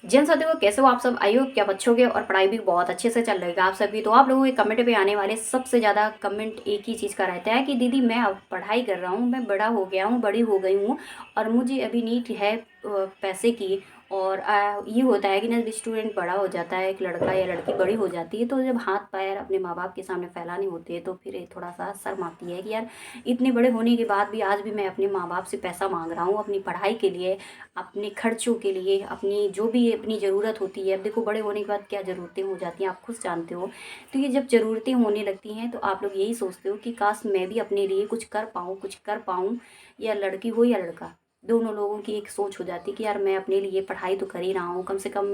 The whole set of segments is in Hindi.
जन साथियों कैसे हो आप सब। आई हो क्या बच्चों के और पढ़ाई भी बहुत अच्छे से चल रही है आप सभी। तो आप लोगों के कमेंट पे आने वाले सबसे ज़्यादा कमेंट एक ही चीज़ का रहता है कि दीदी मैं अब पढ़ाई कर रहा हूँ, मैं बड़ा हो गया हूँ, बड़ी हो गई हूँ और मुझे अभी नीड है पैसे की। और ये होता है कि ना जब स्टूडेंट बड़ा हो जाता है, एक लड़का या लड़की बड़ी हो जाती है, तो जब हाथ पैर अपने माँ बाप के सामने फैलाने होते हैं तो फिर थोड़ा सा शर्म आती है कि यार इतने बड़े होने के बाद भी आज भी मैं अपने माँ बाप से पैसा मांग रहा हूँ अपनी पढ़ाई के लिए, अपने खर्चों के लिए, अपनी जो भी अपनी ज़रूरत होती है। अब देखो बड़े होने के बाद क्या ज़रूरतें हो जाती हैं आप खुद जानते हो। तो ये जब ज़रूरतें होने लगती हैं तो आप लोग यही सोचते हो कि काश मैं भी अपने लिए कुछ कर पाऊँ, कुछ कर पाऊँ। या लड़की हो या लड़का, दोनों लोगों की एक सोच हो जाती है कि यार मैं अपने लिए पढ़ाई तो कर ही रहा हूँ, कम से कम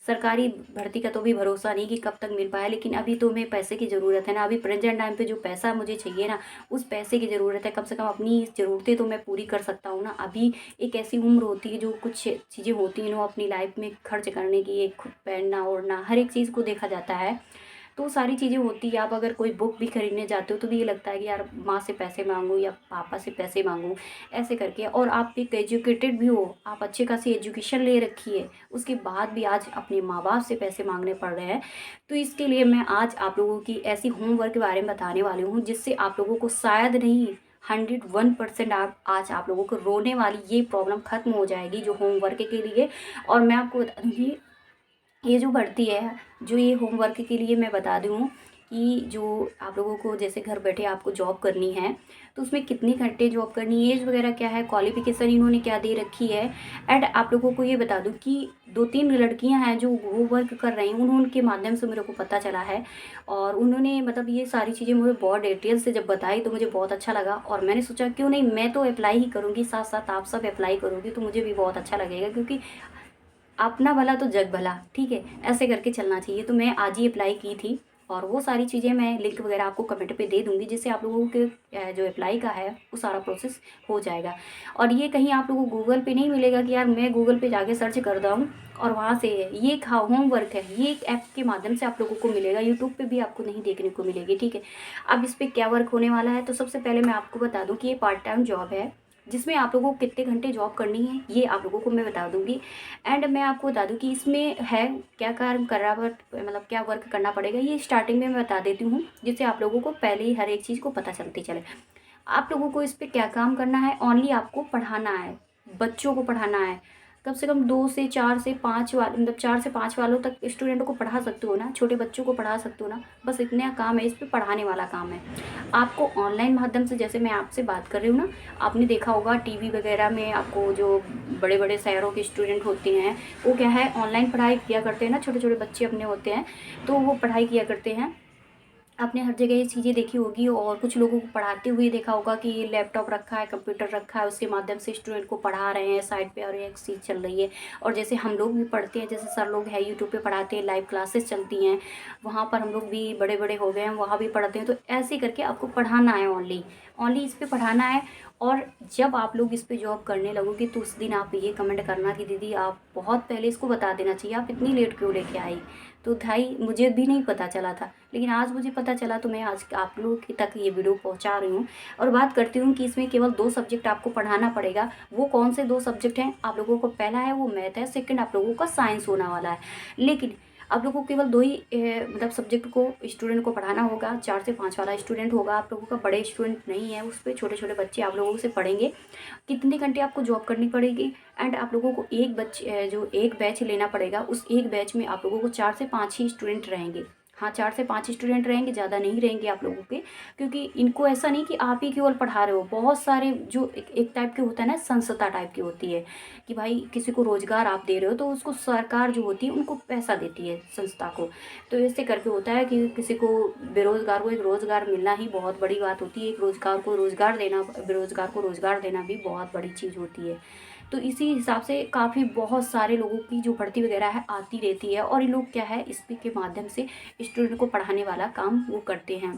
सरकारी भर्ती का तो भी भरोसा नहीं कि कब तक मिल पाए, लेकिन अभी तो मैं पैसे की ज़रूरत है ना, अभी प्रेजेंट टाइम पे जो पैसा मुझे चाहिए ना, उस पैसे की ज़रूरत है। कम से कम अपनी ज़रूरतें तो मैं पूरी कर सकता हूँ ना। अभी एक ऐसी उम्र होती है जो कुछ चीज़ें होती हैं वो अपनी लाइफ में खर्च करने की, एक खुद पहनना ओढ़ना हर एक चीज़ को देखा जाता है। तो सारी चीज़ें होती है। आप अगर कोई बुक भी खरीदने जाते हो तो भी ये लगता है कि यार माँ से पैसे मांगूँ या पापा से पैसे मांगूँ, ऐसे करके। और आप एक एजुकेटेड भी हो, आप अच्छी खासी एजुकेशन ले रखी है, उसके बाद भी आज अपने माँ बाप से पैसे मांगने पड़ रहे हैं। तो इसके लिए मैं आज आप लोगों की ऐसी होमवर्क के बारे में बताने वाली हूँ जिससे आप लोगों को शायद नहीं 101% आप आज आप लोगों को रोने वाली ये प्रॉब्लम खत्म हो जाएगी जो होमवर्क के लिए। और मैं आपको बता दूँगी ये जो बढ़ती है, जो ये होमवर्क के लिए मैं बता दूँ कि जो आप लोगों को जैसे घर बैठे आपको जॉब करनी है तो उसमें कितने घंटे जॉब करनी है, एज वगैरह क्या है, क्वालिफिकेशन इन्होंने क्या दे रखी है। एंड आप लोगों को ये बता दूँ कि 2-3 लड़कियां हैं जो होमवर्क कर रही हैं, उनके माध्यम से मेरे को पता चला है। और उन्होंने मतलब ये सारी चीज़ें मुझे बहुत डिटेल से जब बताई तो मुझे बहुत अच्छा लगा और मैंने सोचा क्यों नहीं मैं तो अप्लाई ही करूँगी, साथ साथ आप सब अप्लाई करोगे तो मुझे भी बहुत अच्छा लगेगा, क्योंकि अपना भला तो जग भला, ठीक है, ऐसे करके चलना चाहिए। तो मैं आज ही अप्लाई की थी और वो सारी चीज़ें मैं लिंक वगैरह आपको कमेंट पे दे दूँगी जिससे आप लोगों के जो अप्लाई का है वो सारा प्रोसेस हो जाएगा। और ये कहीं आप लोगों को गूगल पे नहीं मिलेगा कि यार मैं गूगल पे जाके सर्च कर दूँ और वहाँ से ये एक होमवर्क है, ये एक ऐप के माध्यम से आप लोगों को मिलेगा, यूट्यूब पे भी आपको नहीं देखने को मिलेगी, ठीक है। अब इस पर क्या वर्क होने वाला है, तो सबसे पहले मैं आपको बता दूँ कि ये पार्ट टाइम जॉब है जिसमें आप लोगों को कितने घंटे जॉब करनी है ये आप लोगों को मैं बता दूंगी। एंड मैं आपको बता दूं कि इसमें है क्या कार्य करा मतलब क्या वर्क करना पड़ेगा, ये स्टार्टिंग में मैं बता देती हूँ जिससे आप लोगों को पहले ही हर एक चीज़ को पता चलती चले। आप लोगों को इस पे क्या काम करना है, ओनली आपको पढ़ाना है, बच्चों को पढ़ाना है। कम से कम 2 से 4 से 5 वाले मतलब 4 से 5 वालों तक स्टूडेंटों को पढ़ा सकते हो ना, छोटे बच्चों को पढ़ा सकते हो ना, बस इतना काम है, इस पे पढ़ाने वाला काम है। आपको ऑनलाइन माध्यम से, जैसे मैं आपसे बात कर रही हूँ ना, आपने देखा होगा टीवी वगैरह में आपको जो बड़े बड़े शहरों के स्टूडेंट होते हैं वो क्या है ऑनलाइन पढ़ाई किया करते हैं ना, छोटे छोटे बच्चे अपने होते हैं तो वो पढ़ाई किया करते हैं। आपने हर जगह ये चीज़ें देखी होगी और कुछ लोगों को पढ़ाते हुए देखा होगा कि ये लैपटॉप रखा है, कंप्यूटर रखा है, उसके माध्यम से स्टूडेंट को पढ़ा रहे हैं साइड पे और एक चीज़ चल रही है। और जैसे हम लोग भी पढ़ते हैं, जैसे सर लोग हैं यूट्यूब पे पढ़ाते हैं, लाइव क्लासेस चलती हैं, वहाँ पर हम लोग भी बड़े बड़े हो गए हैं वहाँ भी पढ़ते हैं। तो ऐसे करके आपको पढ़ाना है, ओनली ओनली इस पर पढ़ाना है। और जब आप लोग इस पे जॉब करने लगोगे तो उस दिन आप ये कमेंट करना कि दीदी आप बहुत पहले इसको बता देना चाहिए, आप इतनी लेट क्यों लेके आई। तो भाई मुझे भी नहीं पता चला था, लेकिन आज मुझे पता चला तो मैं आज आप लोगों तक ये वीडियो पहुंचा रही हूँ। और बात करती हूँ कि इसमें केवल 2 सब्जेक्ट आपको पढ़ाना पड़ेगा। वो कौन से 2 सब्जेक्ट हैं आप लोगों को, पहला है वो मैथ है, सेकंड आप लोगों का साइंस होने वाला है। लेकिन आप लोगों को केवल 2 ही मतलब सब्जेक्ट को स्टूडेंट को पढ़ाना होगा। 4 से 5 वाला स्टूडेंट होगा आप लोगों का, बड़े स्टूडेंट नहीं है उस पर, छोटे छोटे बच्चे आप लोगों से पढ़ेंगे। कितने घंटे आपको जॉब करनी पड़ेगी। एंड आप लोगों को एक बच्चे जो एक बैच लेना पड़ेगा, उस एक बैच में आप लोगों को 4 से 5 ही स्टूडेंट रहेंगे। हाँ 4 से 5 स्टूडेंट रहेंगे, ज़्यादा नहीं रहेंगे आप लोगों के, क्योंकि इनको ऐसा नहीं कि आप ही केवल पढ़ा रहे हो, बहुत सारे जो एक टाइप के होता है ना, संस्था टाइप की होती है कि भाई किसी को रोजगार आप दे रहे हो तो उसको सरकार जो होती है उनको पैसा देती है संस्था को। तो ऐसे करके होता है कि किसी को बेरोजगार को एक रोजगार मिलना ही बहुत बड़ी बात होती है, एक रोजगार को रोजगार देना, बेरोजगार को रोजगार देना भी बहुत बड़ी चीज़ होती है। तो इसी हिसाब से काफ़ी बहुत सारे लोगों की जो भर्ती वगैरह है आती रहती है और ये लोग क्या है इसी के माध्यम से स्टूडेंट को पढ़ाने वाला काम वो करते हैं।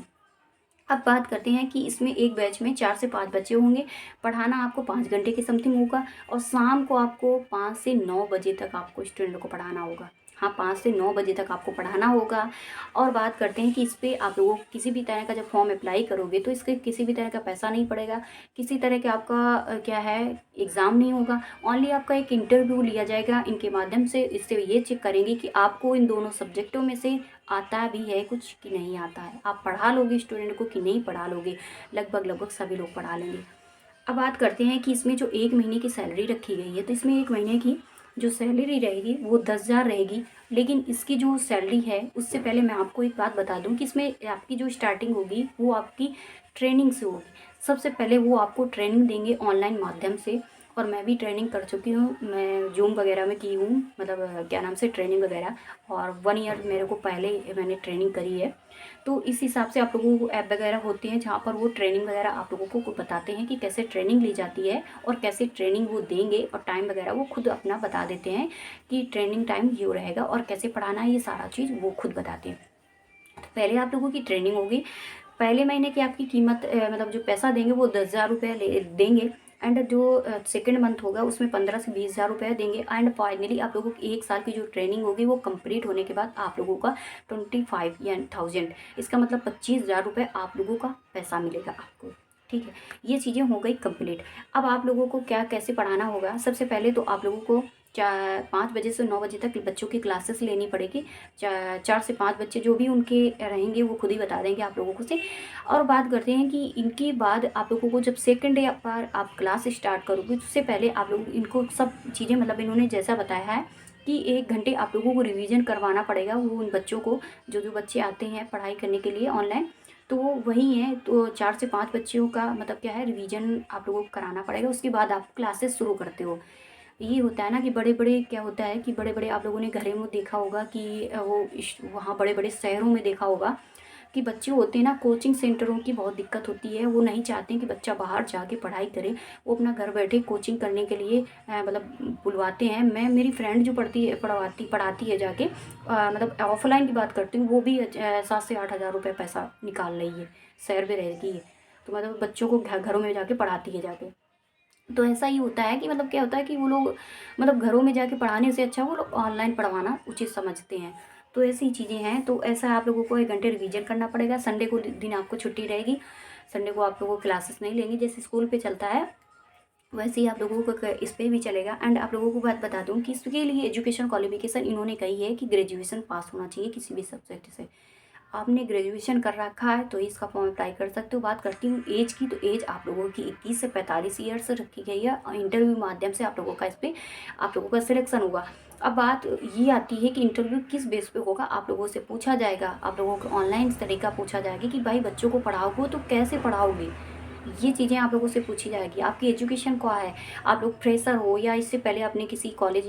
अब बात करते हैं कि इसमें एक बैच में 4 से 5 बच्चे होंगे, पढ़ाना आपको 5 घंटे के समथिंग होगा और शाम को आपको 5 से 9 बजे तक आपको स्टूडेंट को पढ़ाना होगा। हाँ, 5 से 9 बजे तक आपको पढ़ाना होगा। और बात करते हैं कि इस पे आप लोगों को किसी भी तरह का जब फॉर्म अप्लाई करोगे तो इसके किसी भी तरह का पैसा नहीं पड़ेगा, किसी तरह का आपका क्या है एग्ज़ाम नहीं होगा। ओनली आपका एक इंटरव्यू लिया जाएगा इनके माध्यम से। इससे ये चेक करेंगे कि आपको इन दोनों सब्जेक्टों में से आता भी है कुछ कि नहीं आता है। आप पढ़ा लोगे स्टूडेंट को कि नहीं पढ़ा लोगे, लगभग सभी लोग पढ़ा लेंगे। अब बात करते हैं कि इसमें जो 1 महीने की सैलरी रखी गई है, तो इसमें 1 महीने की जो सैलरी रहेगी वो 10,000 रहेगी। लेकिन इसकी जो सैलरी है उससे पहले मैं आपको एक बात बता दूं कि इसमें आपकी जो स्टार्टिंग होगी वो आपकी ट्रेनिंग से होगी। सबसे पहले वो आपको ट्रेनिंग देंगे ऑनलाइन माध्यम से, और मैं भी ट्रेनिंग कर चुकी हूँ, मैं जूम वगैरह में की हूँ, मतलब क्या नाम से ट्रेनिंग वगैरह, और 1 ईयर मेरे को पहले मैंने ट्रेनिंग करी है। तो इस हिसाब से आप लोगों को ऐप वगैरह होते हैं जहाँ पर वो ट्रेनिंग वगैरह आप लोगों को बताते हैं कि कैसे ट्रेनिंग ली जाती है और कैसे ट्रेनिंग वो देंगे, और टाइम वगैरह वो खुद अपना बता देते हैं कि ट्रेनिंग टाइम यूँ रहेगा और कैसे पढ़ाना है, ये सारा चीज़ वो खुद बताते हैं। तो पहले आप लोगों की ट्रेनिंग होगी। पहले महीने की आपकी कीमत मतलब जो पैसा देंगे वो 10,000 रुपये ले देंगे। एंड जो सेकंड मंथ होगा उसमें 15 से 20,000 रुपये देंगे। एंड फाइनली आप लोगों की 1 साल की जो ट्रेनिंग होगी वो कंप्लीट होने के बाद आप लोगों का 25,000, इसका मतलब 25,000 रुपये आप लोगों का पैसा मिलेगा आपको। ठीक है, ये चीज़ें हो गई कंप्लीट। अब आप लोगों को क्या कैसे पढ़ाना होगा, सबसे पहले तो आप लोगों को 5 बजे से 9 बजे तक बच्चों की क्लासेस लेनी पड़ेगी। 4 से 5 बच्चे जो भी उनके रहेंगे वो खुद ही बता देंगे आप लोगों को से। और बात करते हैं कि इनके बाद आप लोगों को जब सेकंड डे पर आप क्लास स्टार्ट करोगे उससे पहले आप लोग इनको सब चीज़ें, मतलब इन्होंने जैसा बताया है कि 1 घंटे आप लोगों को रिवीजन करवाना पड़ेगा। वो उन बच्चों को जो बच्चे आते हैं पढ़ाई करने के लिए ऑनलाइन, तो वो वही हैं। तो 4 से 5 बच्चों का मतलब क्या है, रिवीजन आप लोगों को कराना पड़ेगा। उसके बाद आप क्लासेस शुरू करते हो। ये होता है ना कि बड़े-बड़े क्या होता है कि बड़े-बड़े आप लोगों ने घरों में देखा होगा कि वहाँ बड़े-बड़े शहरों में देखा होगा कि बच्चे होते हैं ना, कोचिंग सेंटरों की बहुत दिक्कत होती है। वो नहीं चाहते हैं कि बच्चा बाहर जाके पढ़ाई करे, वो अपना घर बैठे कोचिंग करने के लिए मतलब बुलवाते हैं। मैं मेरी फ्रेंड जो पढ़ाती है जाके, मतलब ऑफलाइन की बात करती हूँ, वो भी 7 से 8 हज़ार रुपये पैसा निकाल रही है, शहर में रहती है। तो मतलब बच्चों को घरों में जाके पढ़ाती है जाके। तो ऐसा ही होता है कि मतलब क्या होता है कि वो लोग मतलब घरों में जाके पढ़ाने से अच्छा वो लोग ऑनलाइन पढ़वाना उचित समझते हैं। तो ऐसी चीज़ें हैं। तो ऐसा आप लोगों को 1 घंटे रिवीजन करना पड़ेगा। संडे को दिन आपको छुट्टी रहेगी। संडे को आप लोगों को क्लासेस नहीं लेंगी, जैसे स्कूल पे चलता है वैसे ही आप लोगों को इस पे भी चलेगा। एंड आप लोगों को बात बता दूं कि इसके लिए एजुकेशन क्वालिफिकेशन इन्होंने कही है कि ग्रेजुएशन पास होना चाहिए किसी भी सब्जेक्ट से। आपने ग्रेजुएशन कर रखा है तो इसका फॉर्म अप्लाई कर सकते हो। बात करती हूँ एज की, तो एज आप लोगों की 21 से 45 ईयर्स रखी गई है। और इंटरव्यू माध्यम से आप लोगों का इस पर आप लोगों का सिलेक्शन होगा। अब बात ये आती है कि इंटरव्यू किस बेस पे होगा, आप लोगों से पूछा जाएगा, आप लोगों को ऑनलाइन तरीका पूछा जाएगा कि भाई बच्चों को पढ़ाओगे तो कैसे पढ़ाओगे। ये चीज़ें आप लोगों से पूछी जाएगी। आपकी एजुकेशन क्या है, आप लोग फ्रेशर हो या इससे पहले आपने किसी कॉलेज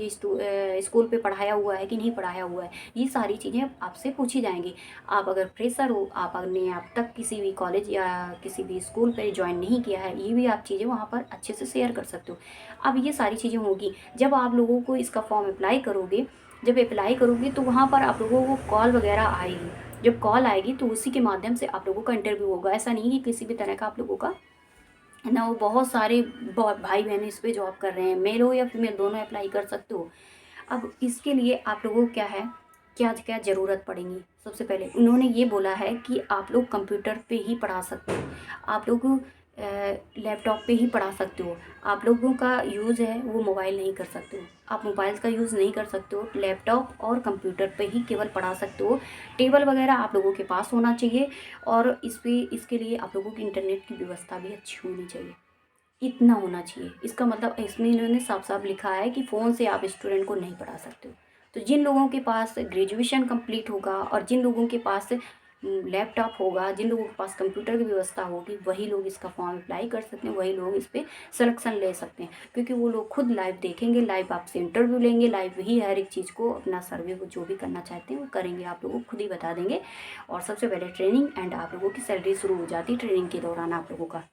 स्कूल पे पढ़ाया हुआ है कि नहीं पढ़ाया हुआ है, ये सारी चीज़ें आपसे पूछी जाएंगी। आप अगर फ्रेशर हो, आपने अब तक किसी भी कॉलेज या किसी भी स्कूल पे ज्वाइन नहीं किया है, ये भी आप चीज़ें वहाँ पर अच्छे से शेयर कर सकते हो। अब ये सारी चीज़ें होगी जब आप लोगों को इसका फॉर्म अप्लाई करोगे। जब अप्लाई करोगे तो वहाँ पर आप लोगों को कॉल वगैरह आएगी। जब कॉल आएगी तो उसी के माध्यम से आप लोगों का इंटरव्यू होगा। ऐसा नहीं कि किसी भी तरह का आप लोगों का है ना, वो बहुत सारे भाई बहन इस पे जॉब कर रहे हैं, मेल हो या फीमेल दोनों अप्लाई कर सकते हो। अब इसके लिए आप लोगों को क्या है, क्या क्या ज़रूरत पड़ेगी। सबसे पहले उन्होंने ये बोला है कि आप लोग कंप्यूटर पे ही पढ़ा सकते हो, आप लोग लैपटॉप पे ही पढ़ा सकते हो। आप लोगों का यूज़ है वो मोबाइल नहीं कर सकते हो, आप मोबाइल का यूज़ नहीं कर सकते हो। लैपटॉप और कंप्यूटर पे ही केवल पढ़ा सकते हो। टेबल वगैरह आप लोगों के पास होना चाहिए, और इसके लिए आप लोगों की इंटरनेट की व्यवस्था भी अच्छी होनी चाहिए। इतना होना चाहिए। इसका मतलब इसमें इन्होंने साफ साफ लिखा है कि फ़ोन से आप स्टूडेंट को नहीं पढ़ा सकते हो। तो जिन लोगों के पास ग्रेजुएशन कंप्लीट होगा और जिन लोगों के पास लैपटॉप होगा, जिन लोगों के पास कंप्यूटर की व्यवस्था होगी, वही लोग इसका फॉर्म अप्लाई कर सकते हैं, वही लोग इस पर सिलेक्शन ले सकते हैं। क्योंकि वो लोग खुद लाइव देखेंगे, लाइव आपसे इंटरव्यू लेंगे, लाइव ही हर एक चीज़ को अपना सर्वे को जो भी करना चाहते हैं वो करेंगे, आप लोगों को खुद ही बता देंगे। और सबसे पहले ट्रेनिंग एंड आप लोगों की सैलरी शुरू हो जाती है ट्रेनिंग के दौरान आप लोगों का।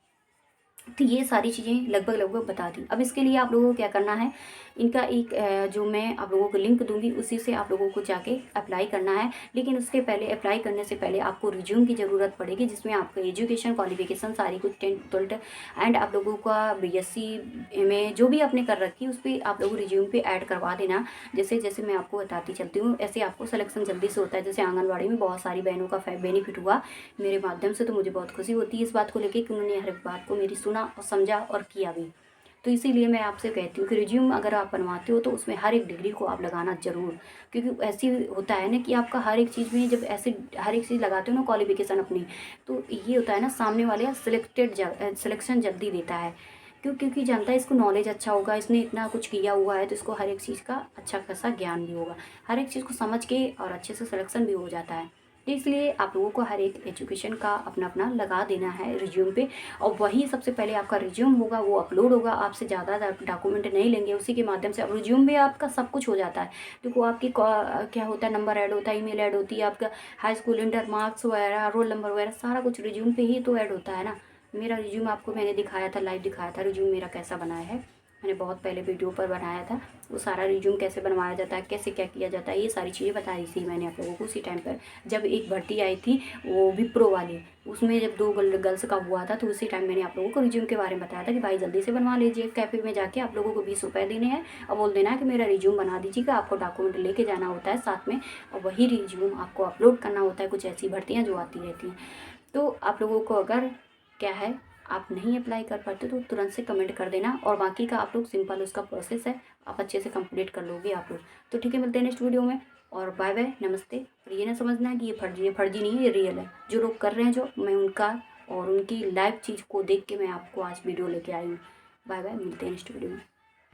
तो ये सारी चीज़ें लगभग बता दी। अब इसके लिए आप लोगों को क्या करना है इनका एक जो मैं आप लोगों को लिंक दूंगी उसी से आप लोगों को जाके अप्लाई करना है। लेकिन उसके पहले अप्लाई करने से पहले आपको रिज्यूम की ज़रूरत पड़ेगी, जिसमें आपका एजुकेशन क्वालिफिकेशन सारी कुछ 10th 12th एंड आप लोगों का बीएससी में जो भी आपने कर रखी है उस पर आप लोग रिज्यूम पे ऐड करवा देना। जैसे जैसे मैं आपको बताती चलती हूँ ऐसे आपको सिलेक्शन जल्दी से होता है। जैसे आंगनबाड़ी में बहुत सारी बहनों का बेनिफिट हुआ मेरे माध्यम से, तो मुझे बहुत खुशी होती है इस बात को लेकर कि उन्होंने हर एक बात को मेरी सुना और समझा और किया भी। तो इसीलिए मैं आपसे कहती हूँ कि रिज्यूम अगर आप बनवाते हो तो उसमें हर एक डिग्री को आप लगाना ज़रूर, क्योंकि ऐसी होता है ना कि आपका हर एक चीज़ में जब ऐसे हर एक चीज़ लगाते हो ना क्वालिफिकेशन अपनी, तो ये होता है ना सामने वाले सिलेक्शन जल्दी देता है। क्योंकि जानता है इसको नॉलेज अच्छा होगा, इसने इतना कुछ किया हुआ है तो इसको हर एक चीज़ का अच्छा खासा ज्ञान भी होगा, हर एक चीज़ को समझ के और अच्छे से सिलेक्शन भी हो जाता है। तो इसलिए आप लोगों को हर एक एजुकेशन का अपना अपना लगा देना है रिज्यूम पे, और वही सबसे पहले आपका रिज्यूम होगा वो अपलोड होगा, आपसे ज़्यादा डॉक्यूमेंट नहीं लेंगे, उसी के माध्यम से अब रिज्यूम में आपका सब कुछ हो जाता है। देखो आपकी क्या होता है, नंबर ऐड होता है, ईमेल ऐड होती है, आपका हाई स्कूल इंटर मार्क्स वगैरह रोल नंबर वगैरह सारा कुछ रिज्यूम पे ही तो ऐड होता है ना। मेरा रिज्यूम आपको मैंने दिखाया था, लाइव दिखाया था रिज्यूम मेरा कैसा बनाया है, मैंने बहुत पहले वीडियो पर बनाया था। वो सारा रिज्यूम कैसे बनवाया जाता है, कैसे क्या किया जाता है, ये सारी चीज़ें बताई थी मैंने आप लोगों को उसी टाइम पर जब एक भर्ती आई थी वो विप्रो वाली, उसमें जब 2 गर्ल्स का हुआ था तो उसी टाइम मैंने आप लोगों को रिज्यूम के बारे में बताया था कि भाई जल्दी से बनवा लीजिए, कैफे में जाके आप लोगों को 20 रुपये देने हैं और बोल देना है कि मेरा रिज्यूम बना दीजिएगा। आपको डॉक्यूमेंट लेके जाना होता है साथ में और वही रिज्यूम आपको अपलोड करना होता है। कुछ ऐसी भर्तियाँ जो आती रहती हैं, तो आप लोगों को अगर क्या है आप नहीं अप्लाई कर पाते तो तुरंत से कमेंट कर देना, और बाकी का आप लोग सिंपल उसका प्रोसेस है आप अच्छे से कंप्लीट कर लोगे आप लोग। तो ठीक है, मिलते हैं नेक्स्ट वीडियो में, और बाय बाय, नमस्ते। और ये ना समझना है कि ये फर्जी नहीं है, ये रियल है। जो लोग कर रहे हैं जो, मैं उनका और उनकी लाइव चीज़ को देख के मैं आपको आज वीडियो लेके आई हूँ। बाय बाय, मिलते हैं नेक्स्ट वीडियो में।